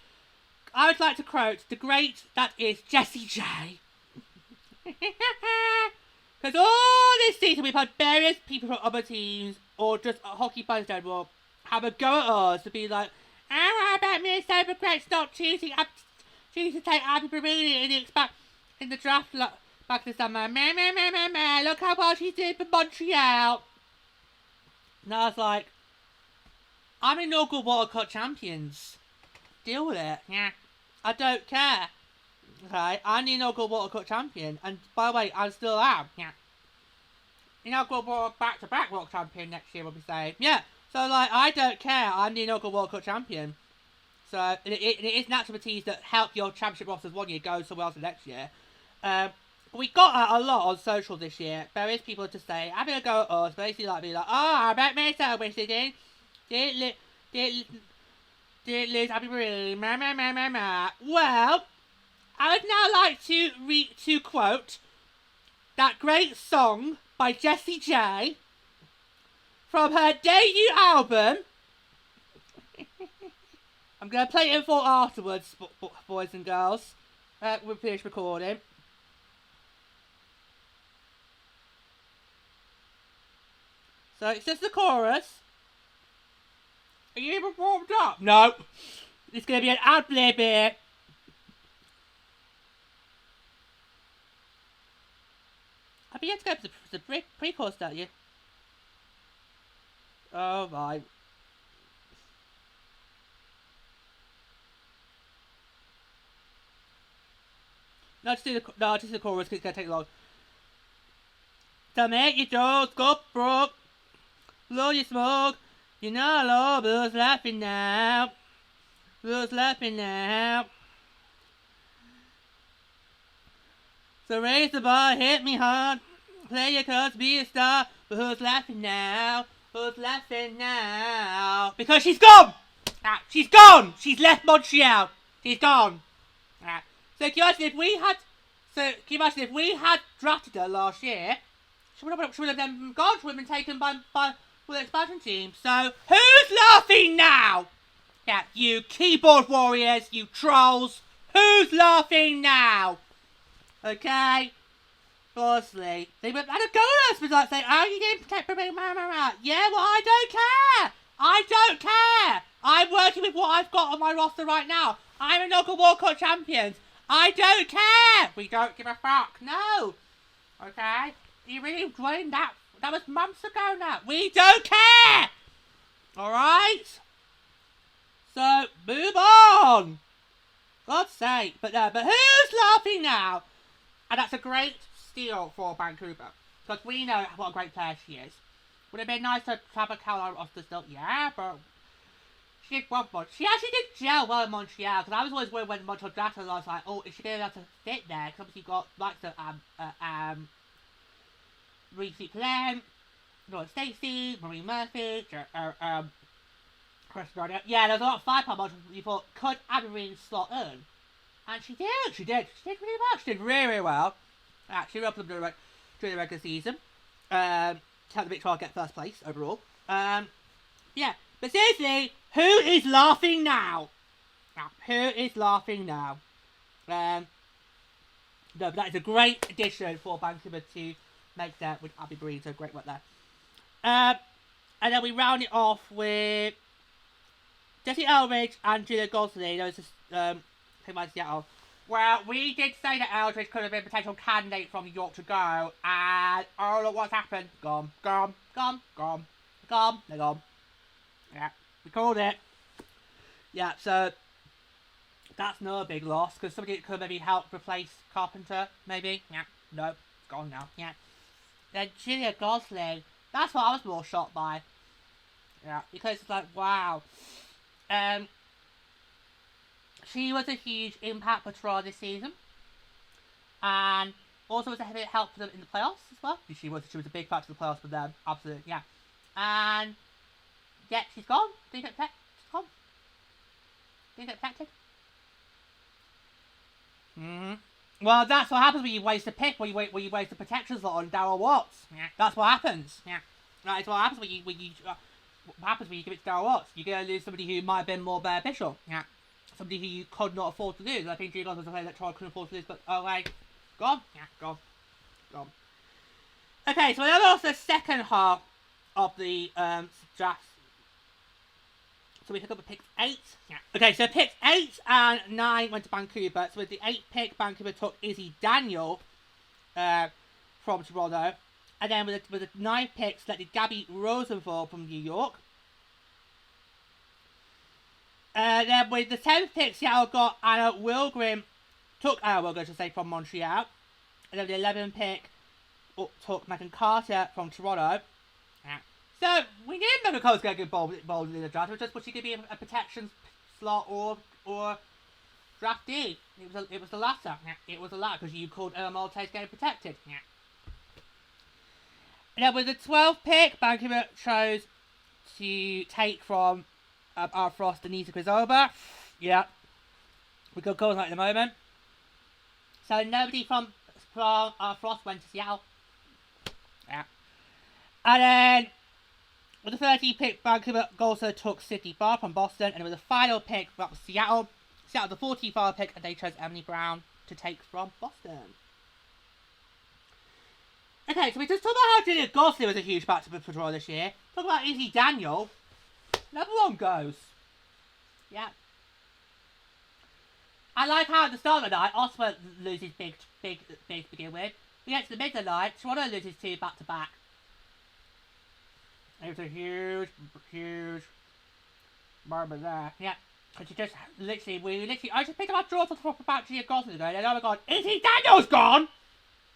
Speaker 1: to quote the great that is Jessie J. Because all this season we've had various people from other teams or just hockey players in general have a go at us to be like, oh, I bet Minnesota Greg's not choosing to take Abby Bereid in the draft back this summer. Look how well she did for Montreal. And I was like, I'm inaugural World Cup champions. Deal with it. Yeah. I don't care. Okay, I'm the inaugural World Cup champion, and by the way, I still am. Yeah. Inaugural back-to-back World Cup champion next year, we'll be saying. Yeah. So like, I don't care. I'm the inaugural World Cup champion. So it is natural teams that help your championship rosters one year go somewhere else the next year. We got that a lot on social this year. Various people to say, having a go at us, basically like being like, oh, I bet Minnesota wish they didn't lose Abby Bereid. Well, I would now like to quote that great song by Jessie J from her debut album. I'm going to play it in full afterwards, boys and girls. We'll finish recording. So it's just the chorus. Are you even warmed up? No. It's going to be an ad-lib here. I mean, you have to go for the pre-chorus, don't you? Oh my. No, just do the chorus because it's going to take long. To make your throat go broke, blow your smoke, you know Lord, who's laughing now? Who's laughing now? So raise the bar, hit me hard, play your cards, be a star, but who's laughing now? Who's laughing now? Because she's gone! She's gone! She's left Montreal! She's gone! So can you imagine if we had drafted her last year, she would have then gone. She would have been taken by the expansion team. So who's laughing now? Yeah, you keyboard warriors, you trolls. Who's laughing now? Okay. Honestly, they would have had a go at us with like saying, "Oh, you didn't protect me, Yeah, well, I don't care. I don't care. I'm working with what I've got on my roster right now. I'm a local World Cup champions. I don't care. We don't give a fuck. No. Okay? You really joined that. That was months ago now. We don't care. Alright? So, move on. God's sake. But who's laughing now? And that's a great steal for Vancouver. Because we know what a great player she is. Would it have been nice to have a Carolina roster still? Yeah, but she did well. She actually did gel well in Montreal. Because I was always worried when Montreal drafted her, I was like, oh, is she going to be able to fit there? Because obviously you've got like the Reese Glenn, Lauren Stacey, Marie Murphy, Chris Gardner. Yeah, there's a lot of firepower. You thought, could Abby Bereid slot in? And she did. She did really well. She did really well. Actually, we helped them during the regular season. Helped the Victoria get first place overall. Yeah, but seriously, who is laughing now? Now, who is laughing now? No, but that is a great addition for Vancouver to make that with Abby Breen, so great work there. And then we round it off with Jesse Eldridge and Julia Gosling. Those are came by Seattle. Well, we did say that Eldridge could have been a potential candidate from New York to go, and oh look what's happened. Gone. They're gone. Yeah, we called it. Yeah, so that's no big loss, because somebody could maybe help replace Carpenter, maybe. Yeah, no, gone now. Yeah. Then Julia Gosling, that's what I was more shocked by. Yeah, because it's like, wow. She was a huge impact for Toronto this season, and also was a heavy help for them in the playoffs as well. She was a big factor in the playoffs for them, absolutely, yeah. And yeah, she's gone. Didn't get protected. She's gone. Didn't get protected. Well, that's what happens when you waste a pick, when you waste a protection slot on Darryl Watts. Yeah, that's what happens. Yeah, that is what happens when you what happens when you give it to Darryl Watts. You're gonna lose somebody who might have been more beneficial. Yeah. Somebody who you could not afford to lose. I think Julia was a player that Toronto couldn't afford to lose, but oh wait, gone. Yeah, gone. Okay, so we lost the second half of the draft. So we pick up at pick 8. Yeah. Okay, so picks 8 and 9 went to Vancouver. So with the 8th pick, Vancouver took Izzy Daniel from Toronto, and then with the 9th pick, selected Gabby Rosenthal from New York. Then with the 10th pick, Seattle got Anna Wilgren, from Montreal. And then the 11th pick took Megan Carter from Toronto. Yeah. So, we knew Megan Carter was going to get bold in the draft, but she could be a protection slot or draftee. It was the latter. Yeah. It was the latter, because you called Emma Maltese getting protected. Yeah. And then with the 12th pick, Vancouver chose to take from our Frost, Denise Grizoba. Yeah. We got goals at the moment. So nobody from our Frost went to Seattle. Yeah. And then with the 13th pick, Vancouver also took Sydney Barr from Boston. And with the final pick, that was Seattle. Seattle, the 14th final pick, and they chose Emily Brown to take from Boston. Okay, so we just talked about how Julia Gosling was a huge factor for Toronto this year. Talk about Izzy Daniel. Another one goes. Yeah. I like how at the start of the night, Ottawa loses big to begin with. We get to the middle of the night, Toronto loses 2 back to back. It was a huge moment there. Yeah. And she just I just picked up my draw to talk about Julia Gosling today, and oh my god, Izzy Daniel's gone!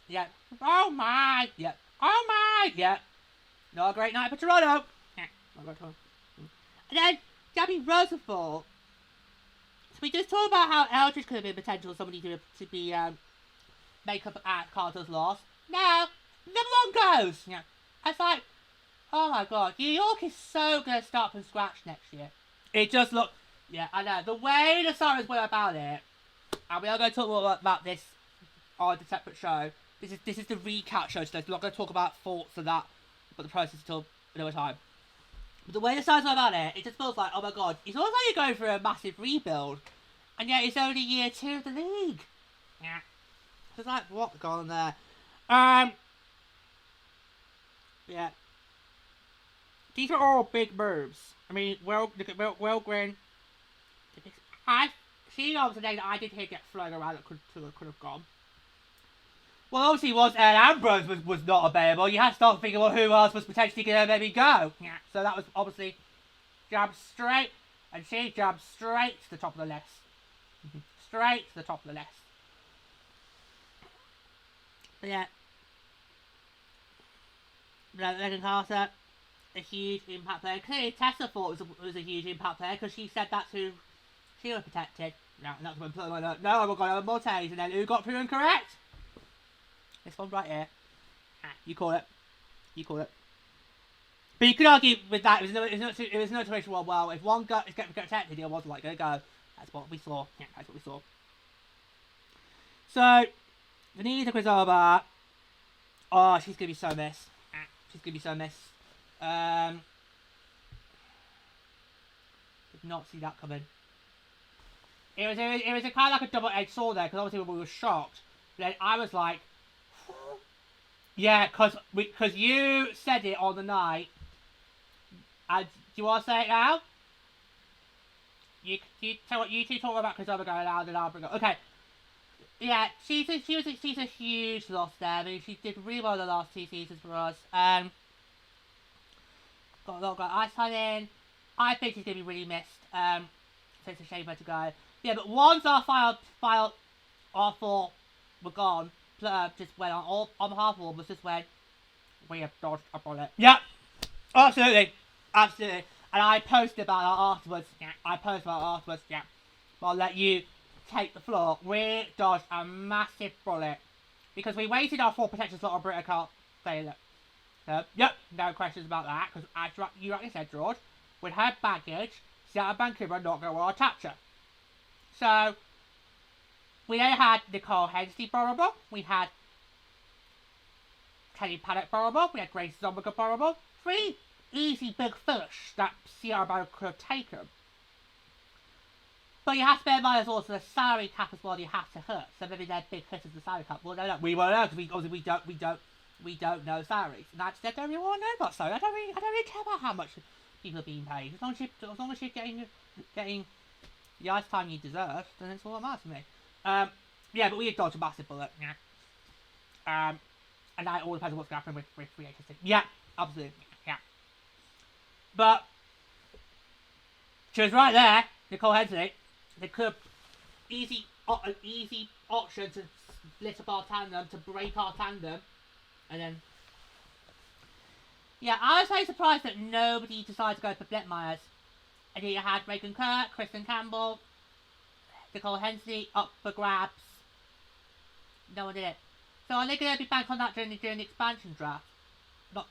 Speaker 1: Yeah. Oh my! Yeah. Oh my! Yeah. Not a great night for Toronto. Yeah. Not a great Toronto. And then Gabby Rosenthal. So we just talked about how Eldridge could have been potential somebody to be make up at Carter's loss. Now, another one goes. Yeah. It's like, oh my god, New York is so gonna start from scratch next year. It just look, yeah, I know. The way the Stars went about it, and we are going to talk more about this on the separate show. This is the recap show, so we're not going to talk about thoughts and that, but the process until another time. But the way the Stars went about it just feels like, oh my god, it's almost like you're going through a massive rebuild, and yet it's only year 2 of the league. Yeah. So it's like, what's going on there? Yeah. These are all big moves. I mean, look at Wilgren. I've seen obviously that I did hear get flown around that could have gone. Well, obviously, once Ed Ambrose was not available, you had to start thinking, well, who else was potentially going to maybe go? Yeah. So that was obviously jabbed straight, and she jabbed straight to the top of the list. Straight to the top of the list. But yeah. Megan Carter, a huge impact player. Clearly, Tessa thought it was a huge impact player because she said that's who she was protected. No, and that's when put on no, I got over Maltese, and then who got proven correct? This one right here. You call it. You call it. But you could argue with that, it was no situation where, well, if one is getting protected, the other one's like, going to go. That's what we saw. Yeah, that's what we saw. So, Vanessa Grizoba. Oh, she's going to be so missed. She's going to be so missed. Did not see that coming. it was a kind of like a double-edged sword there, because obviously we were shocked. But then I was like, yeah, because you said it on the night. And do you want to say it now? You tell what you two talk about because I'm going loud and I'll bring up. Okay. Yeah, she's a huge loss there. I mean, she did really well the last 2 seasons for us. Got a lot of ice time in. I think she's gonna be really missed. So it's a shame for her to go. Yeah, but once our 4 were gone, just went on behalf of all of us, just went, we have dodged a bullet. Yep, absolutely. And I posted about that afterwards. Yeah, Yeah, but I'll let you take the floor. We dodged a massive bullet because we waited our 4 protection slot on Britta can't say that. Yep, no questions about that, because as you rightly said, George, with her baggage, Seattle and Vancouver not going to want to touch her. So, we then had Nicole Hensley vulnerable, we had Kelly Paddock vulnerable, we had Grace Zombiger vulnerable. 3 easy big fish that Seattle could have taken. But you have to bear in mind there's also the salary cap as well you have to hit. So maybe they're big hitters of the salary cap. Well, no, we won't know because we don't know salaries. And that's I don't really want to know about salaries. I don't really care about how much people are being paid. As long as you're getting the ice time you deserve, then it's all that matters to me. Yeah, but we dodged a massive bullet. Yeah. And that all depends on what's going to happen with free agency. Yeah, absolutely. Yeah. But she was right there, Nicole Hensley. They could have an easy option to split up our tandem, to break our tandem, and then yeah, I was very surprised that nobody decided to go for Blitmeyers. And you had Megan Kirk, Kristen Campbell, Nicole Hensley up for grabs. No one did it. So are they going to be banking on that during the expansion draft? Not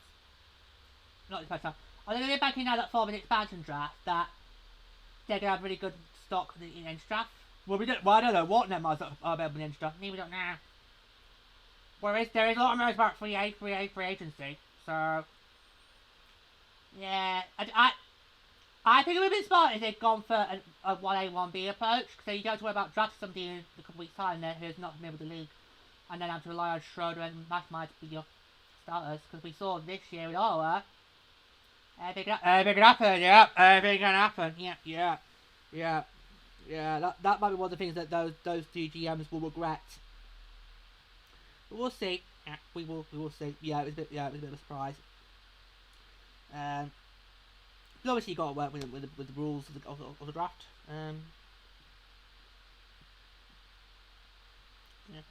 Speaker 1: the expansion draft. Are they going to be banking on that form in the expansion draft that they're going to have really good stock in the end draft? Well, I don't know what Netmars are available in the end draft. We don't know. Whereas there is a lot of rumors about free agency. So yeah, I think it would have been smart if they'd gone for a 1A, 1B approach, so you don't have to worry about drafting somebody in a couple weeks' time there who's not familiar with the league, and then have to rely on Schroeder and Mathemite to be your starters, because we saw this year with Ottawa, everything can happen, yeah, everything can happen, yeah, that might be one of the things that those 2 GMs will regret. But we'll see. Yeah, we will see. Yeah, it was a bit of a surprise. But obviously you got to work with the rules of the draft. Yeah.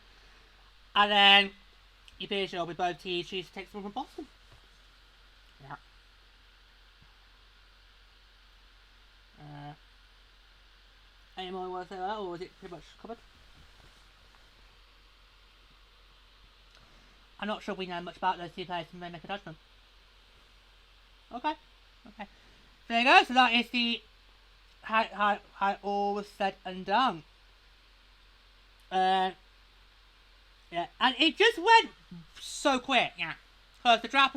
Speaker 1: And then you finish it up with both teams choose to take someone from Boston. Yeah. Any more you want to say about that, or was it pretty much covered? I'm not sure we know much about those 2 players and then make a judgment. Okay. So there you go. So that is the how it all was said and done. Yeah, and it just went so quick. Yeah, because the draft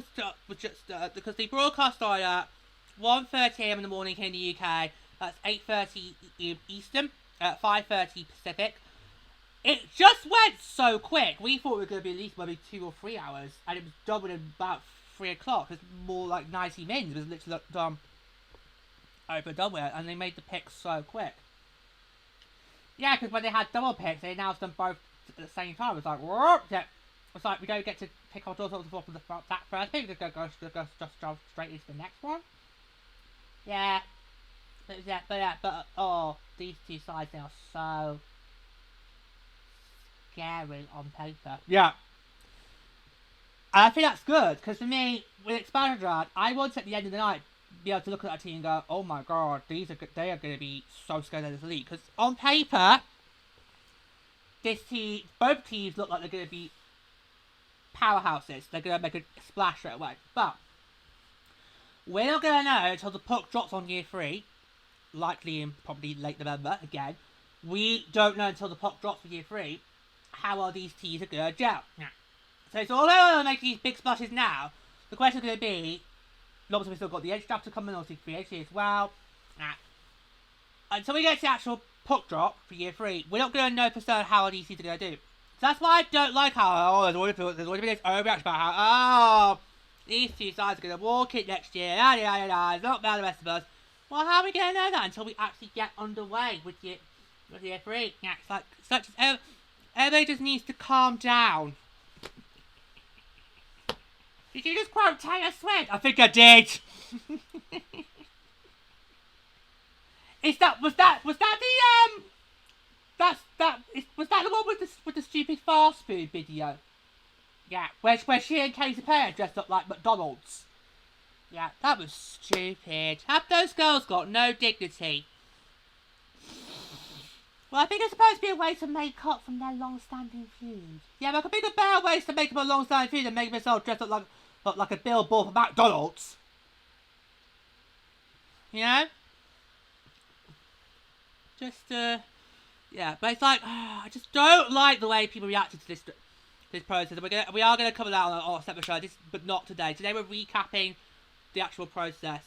Speaker 1: was just because the broadcast started at 1:30 AM in the morning here in the UK. That's 8:30 Eastern, 5:30 Pacific. It just went so quick. We thought it was going to be at least maybe 2 or 3 hours, and it was doubled in about 3 o'clock. It's more like 90 minutes. It was literally done with it, and they made the picks so quick. Yeah, because when they had double picks, they announced them both at the same time. It's like, whoop! Yeah. It's like we don't get to pick our doors off from that first pick. Just jump straight into the next one. Yeah. But oh, these 2 sides they are so scary on paper. Yeah. And I think that's good, because for me, with Expansion Draft, I want at the end of the night be able to look at that team and go, oh my god, they are going to be so scared of this league. Because on paper, both teams look like they're going to be powerhouses. They're going to make a splash right away. But we're not going to know until the puck drops on year 3, likely in probably late November again. We don't know until the puck drops for year 3 how well these teams are going to gel. So it's all over making these big splashes now. The question is going to be, obviously we've still got the edge draft to come in, obviously free agency as well. Until we get to the actual puck drop for year 3, we're not going to know for certain how the DCs are going to do. So that's why I don't like how, there's always been this overreaction about how, these two sides are going to walk it next year, it's not about the rest of us. Well, how are we going to know that until we actually get underway with year 3? Yeah, it's like, everybody just needs to calm down. Did you just quote Taylor Swift? I think I did. Was that the the one with the stupid fast food video? Yeah, where she and Katy Perry dressed up like McDonald's. Yeah, that was stupid. Have those girls got no dignity? Well, I think it's supposed to be a way to make up from their long-standing feud. Yeah, but I could think of better ways to make up a long-standing feud than making themselves dress up like a billboard for McDonald's. You know? Just, yeah, but it's like, I just don't like the way people reacted to this process. We are gonna cover that on a separate show, but not today. Today we're recapping the actual process.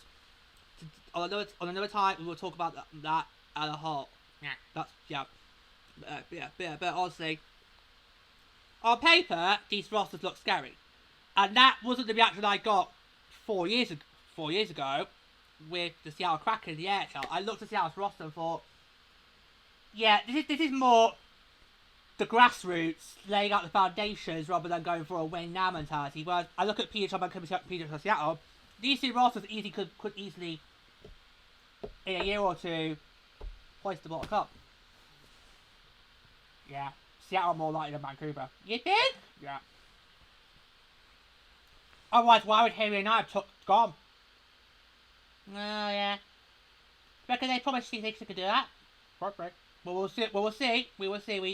Speaker 1: On another time, we will talk about that as a whole. Yeah, but honestly, on paper, these rosters look scary, and that wasn't the reaction I got 4 years ago with the Seattle Kraken in the AHL. I looked at Seattle's roster and thought, yeah, this is more the grassroots laying out the foundations rather than going for a win now mentality. Whereas I look at PWHL and Seattle, these two rosters could easily in a year or two hoist the World Cup. Yeah, Seattle more likely than Vancouver. You think? Yeah. Otherwise, why would Harry and I have gone? Oh, yeah. Reckon they probably think they could do that? Probably. Well, we'll see. We will see.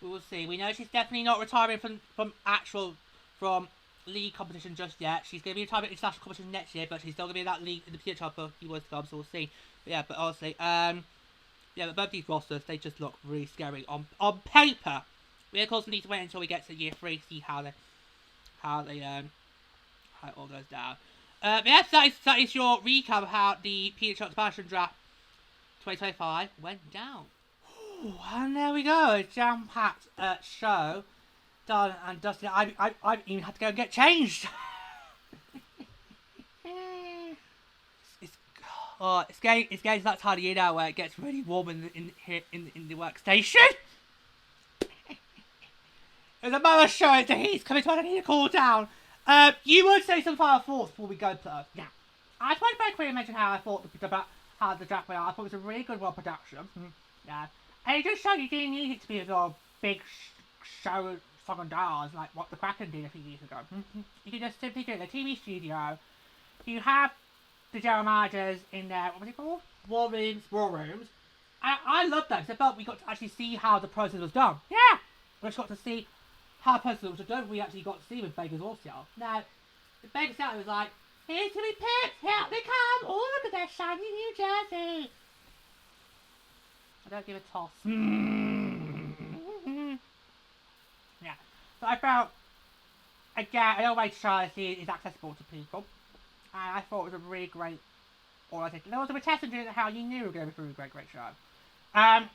Speaker 1: We know she's definitely not retiring from league competition just yet. She's going to be retiring in international competition next year, but she's still going to be in that league in the PHL for a few years to come, so we'll see. But yeah, but honestly, yeah, but both these rosters, they just look really scary on paper. We of course need to wait until we get to year 3 to see how it all goes down. Yes, that is your recap of how the PHL expansion draft 2025 went down. Ooh, and there we go, a jam-packed show done and dusted. I even had to go and get changed. It's getting to that time of year now where it gets really warm in the workstation. There's a mother showing the heat's coming to us. I need to cool down. You would say some final thoughts before we go to yeah. I just want to very quickly mention how I thought about how the draft went out. I thought it was a really good production. Yeah, and it just showed you didn't need it to be a big show song and dance like what the Kraken did a few years ago. You can just simply do it in a TV studio. You have the general managers in there, what was it called? War rooms. I loved that because I felt we got to actually see how the process was done. Yeah! We just got to see how the process was done. We actually got to see with Vegas or Seattle. Now, the Vegas Seattle was like, here's to be picked, here they come, oh look at their shiny New Jersey. I don't give a toss. Yeah. So I felt, again, an old way to try to see it is accessible to people. And I thought it was a really great organization. There was a testament to how you knew we were going to be through a great show. But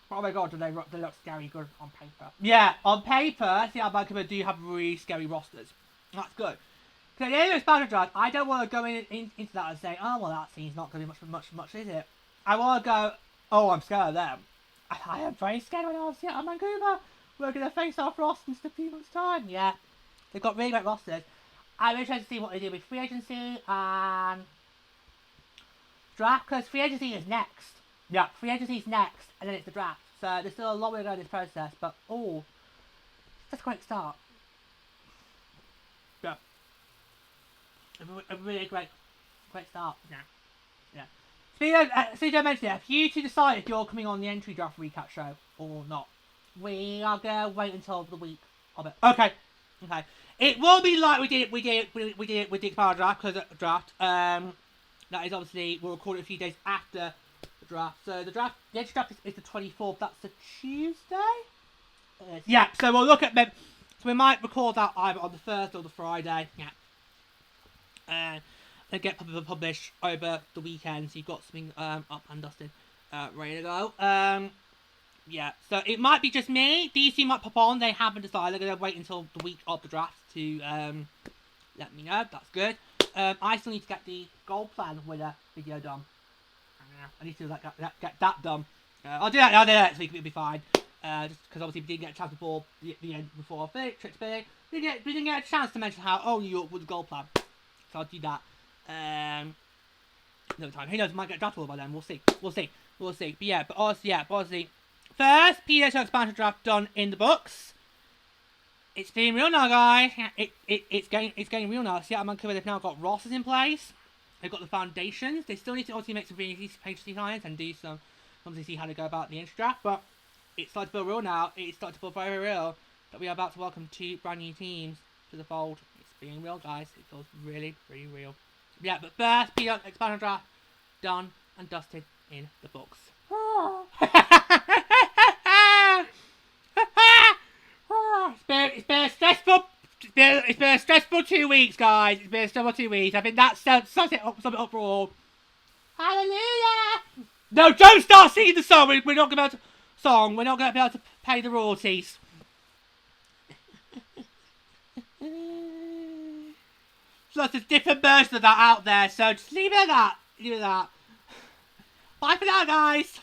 Speaker 1: oh my god, do they look scary good on paper. Yeah, on paper, Seattle Vancouver do have really scary rosters. That's good. Because at the end of this battle draft, I don't want to go into that and say, oh, well, that scene's not going to be much, is it? I want to go, oh, I'm scared of them. I am very scared when I was Seattle Vancouver. We're going to face off rosters in a few months' time. Yeah, they've got really great rosters. I'm interested to see what they do with free agency and draft, because free agency is next. Yeah, free agency is next, and then it's the draft. So there's still a long way to go in this process, but that's a great start. Yeah. A really great start. Yeah. Speaking of mentioning it, if you two decide if you're coming on the entry draft recap show or not, we are gonna wait until the week of it. Okay. It will be like we did it with the expired draft. That is obviously we'll record it a few days after the draft. So the entry draft is the 24th. That's a Tuesday. Yeah. So we'll look at them. So we might record that either on the Thursday or the Friday. Yeah. And get published over the weekend. So you've got something up and dusted ready to go. Yeah, so it might be just me. DC might pop on. They haven't decided. They're going to wait until the week of the draft to let me know. That's good. I still need to get the goal plan winner video done. I need to get that done. I'll do that next week. It'll be fine. Just because obviously we didn't get a chance before the end before Trip B. We didn't get a chance to mention how New York was the goal plan. So I'll do that. Another time. Who knows? I might get drafted by then. We'll see. But honestly, first PWHL expansion draft done in the books. It's being real now, guys. It's getting real now. Seattle Vancouver, they've now got rosters in place. They've got the foundations. They still need to obviously make some really agency science and do some, obviously see how to go about the entry draft. But it's starting to feel real now. It's starting to feel very real that we are about to welcome 2 brand new teams to the fold. It's being real, guys. It feels really, really real. Yeah, but first PWHL expansion draft done and dusted in the books. It's been a stressful. It's been a stressful 2 weeks, guys. It's been a stressful 2 weeks. I think that sums it up for all. Hallelujah! No, don't start singing the song. We're not going to song. We're not going to be able to pay the royalties. So there's different versions of that out there. So just leave it at that. Leave it at that. Bye for now, guys.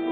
Speaker 1: Bye.